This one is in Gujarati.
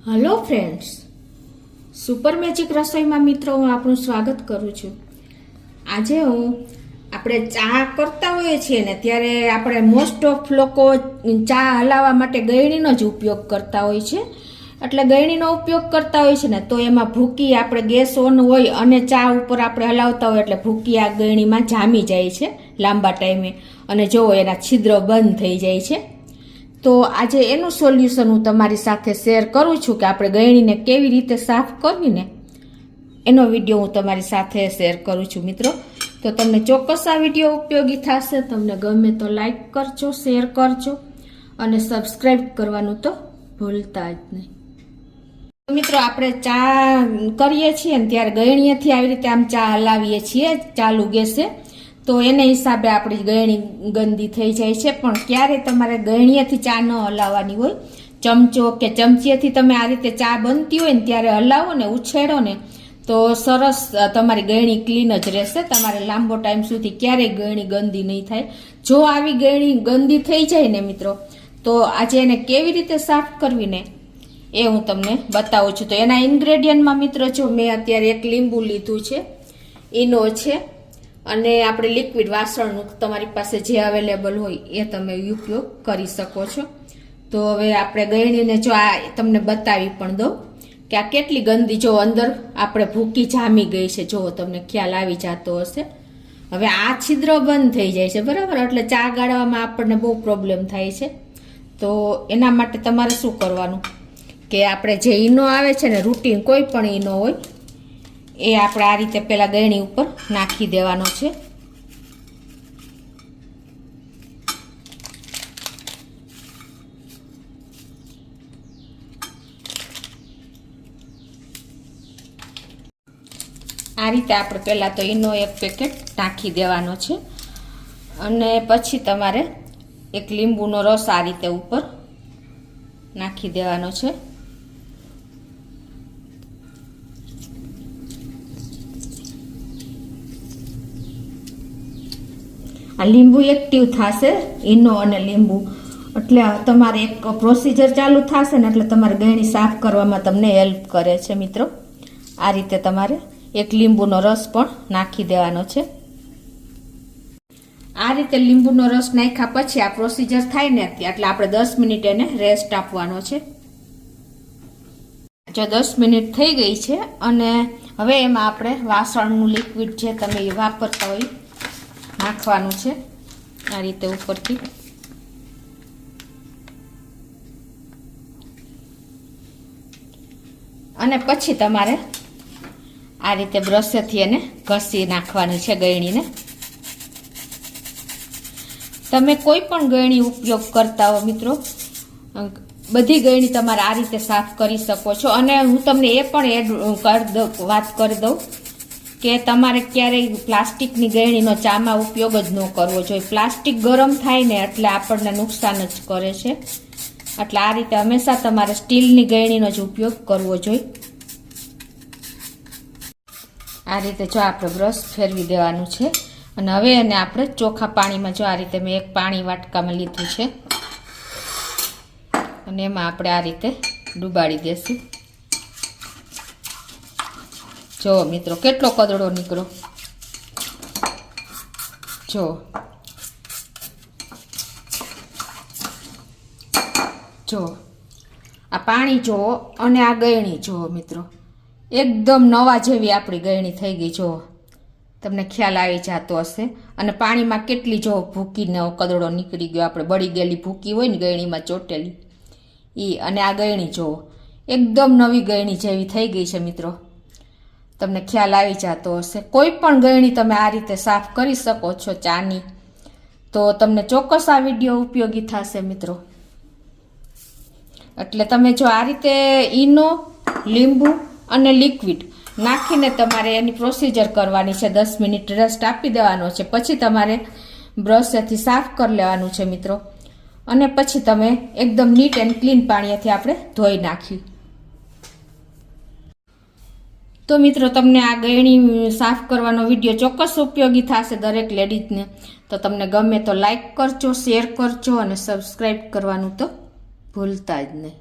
હેલો ફ્રેન્ડ્સ, સુપર મેજિક રસોઈમાં મિત્રો હું આપણું સ્વાગત કરું છું। આજે આપણે ચા કરતા હોઈએ છીએ ને ત્યારે આપણે મોસ્ટ ઓફ લોકો ચા હલાવવા માટે ગળણીનો જ ઉપયોગ કરતા હોય છે। એટલે ગળણીનો ઉપયોગ કરતા હોય છે ને તો એમાં ભૂકી આપણે ગેસ ઓન હોય અને ચા ઉપર આપણે હલાવતા હોય એટલે ભૂકી આ ગળણીમાં જામી જાય છે લાંબા ટાઈમે અને જો એના છિદ્ર બંધ થઈ જાય છે। તો આજે એનું સોલ્યુશન હું તમારી સાથે શેર કરું છું કે આપણે ગળણીને કેવી રીતે સાફ કરવી ને એનો વિડીયો હું તમારી સાથે શેર કરું છું મિત્રો। તો તમને ચોક્કસ આ વિડીયો ઉપયોગી થશે। તમને ગમે તો લાઈક કરજો, શેર કરજો અને સબસ્ક્રાઈબ કરવાનું તો ભૂલતા જ નહીં। મિત્રો આપણે ચા કરીએ છીએ ને ત્યારે ગળણીએથી આવી રીતે આમ ચા હલાવીએ છીએ ચાલુ ગેસે તો એને હિસાબે આપણી ગળણી ગંદી થઈ જાય છે। પણ ક્યારે તમારે ગળણીએથી ચા ન હલાવવાની હોય, ચમચો કે ચમચીએથી તમે આ રીતે ચા બનતી હોય ને ત્યારે હલાવો ને ઉછેડો ને તો સરસ તમારી ગળણી ક્લીન જ રહેશે। તમારે લાંબો ટાઈમ સુધી ક્યારેય ગળણી ગંદી નહીં થાય। જો આવી ગળણી ગંદી થઈ જાય ને મિત્રો તો આજે એને કેવી રીતે સાફ કરવી ને એ હું તમને બતાવું છું। તો એના ઇન્ગ્રેડિયન્ટમાં મિત્રો જો મેં અત્યારે એક લીંબુ લીધું છે, ઈનો છે અને આપણે લિક્વિડ વાસણનું તમારી પાસે જે અવેલેબલ હોય એ તમે ઉપયોગ કરી શકો છો। તો હવે આપણે ગળણીને જો આ તમને બતાવી પણ દઉં કે આ કેટલી ગંદી જો અંદર આપણે ભૂકી જામી ગઈ છે, જો તમને ખ્યાલ આવી જતો હશે। હવે આ છિદ્ર બંધ થઈ જાય છે બરાબર, એટલે ચા ગાળવામાં આપણને બહુ પ્રોબ્લેમ થાય છે। તો એના માટે તમારે શું કરવાનું કે આપણે જે ઈનો આવે છે ને રૂટીન કોઈ પણ ઈનો હોય એ આપણે આ રીતે પેલા ગળણી ઉપર નાખી દેવાનો છે। આ રીતે આપણે પેલા તો ઈનો એક પેકેટ નાખી દેવાનો છે અને પછી તમારે એક લીંબુનો રસ આ રીતે ઉપર નાખી દેવાનો છે। આ લીંબુ એક્ટિવ થશે, ઈનો અને લીંબુ, એટલે તમારે એક પ્રોસીજર ચાલુ થશે ને એટલે તમારે ગળણી સાફ કરવામાં તમને હેલ્પ કરે છે મિત્રો। આ રીતે તમારે એક લીંબુનો રસ પણ નાખી દેવાનો છે। આ રીતે લીંબુનો રસ નાખ્યા પછી આ પ્રોસીજર થાય ને એટલે આપણે 10 મિનિટ એને રેસ્ટ આપવાનો છે। જો 10 મિનિટ થઈ ગઈ છે અને હવે એમાં આપણે વાસણનું લિક્વિડ જે તમે વાપરતા હોય નાખવાનું છે આ રીતે ઉપરથી। અને પછી તમારે આ રીતે બ્રશથી એને ઘસી નાખવાની છે ગળણીને। તમે કોઈ પણ ગળણી ઉપયોગ કરતા હો મિત્રો, બધી ગળણી તમારે આ રીતે સાફ કરી શકો છો। અને હું તમને એ પણ વાત કરી દઉં કે તમારે ક્યારેય પ્લાસ્ટિકની ગળણીનો ચામાં ઉપયોગ જ ન કરવો જોઈએ। પ્લાસ્ટિક ગરમ થાય ને એટલે આપણને નુકસાન જ કરે છે, એટલે આ રીતે હંમેશા તમારે સ્ટીલની ગળણીનો જ ઉપયોગ કરવો જોઈએ। આ રીતે જો આપણે બ્રશ ફેરવી દેવાનું છે અને હવે એને આપણે ચોખ્ખા પાણીમાં જો આ રીતે મેં એક પાણી વાટકામાં લીધું છે અને એમાં આપણે આ રીતે ડુબાડી દેશું। જો મિત્રો કેટલો કદડો નીકળો, જો આ પાણી જુઓ અને આ ગળણી જુઓ મિત્રો, એકદમ નવા જેવી આપણી ગળણી થઈ ગઈ। જો તમને ખ્યાલ આવી જતો હશે અને પાણીમાં કેટલી જો ભૂકીનો કદડો નીકળી ગયો, આપણે બળી ગયેલી ભૂકી હોય ને ગળણીમાં ચોટેલી એ, અને આ ગળણી જુઓ એકદમ નવી ગળણી જેવી થઈ ગઈ છે મિત્રો, તમને ખ્યાલ આવી જતો હશે। કોઈ પણ ગળણી તમે આ રીતે સાફ કરી શકો છો ચાની, તો તમને ચોક્કસ આ વિડીયો ઉપયોગી થશે મિત્રો। એટલે તમે જો આ રીતે ઈનો, લીંબુ અને લિક્વિડ નાખીને તમારે એની પ્રોસીજર કરવાની છે। 10 મિનિટ રેસ્ટ આપી દેવાનો છે, પછી તમારે બ્રશથી સાફ કરી લેવાનું છે મિત્રો। અને પછી તમે એકદમ નીટ એન્ડ ક્લીન પાણીથી આપણે ધોઈ નાખી। તો મિત્રો તમને આ ગળણી સાફ કરવાનો વિડીયો ચોક્કસ ઉપયોગી થશે દરેક લેડીઝને। તો તમને ગમે તો લાઈક કરજો, શેર કરજો અને સબસ્ક્રાઈબ કરવાનું તો ભૂલતા જ નહીં।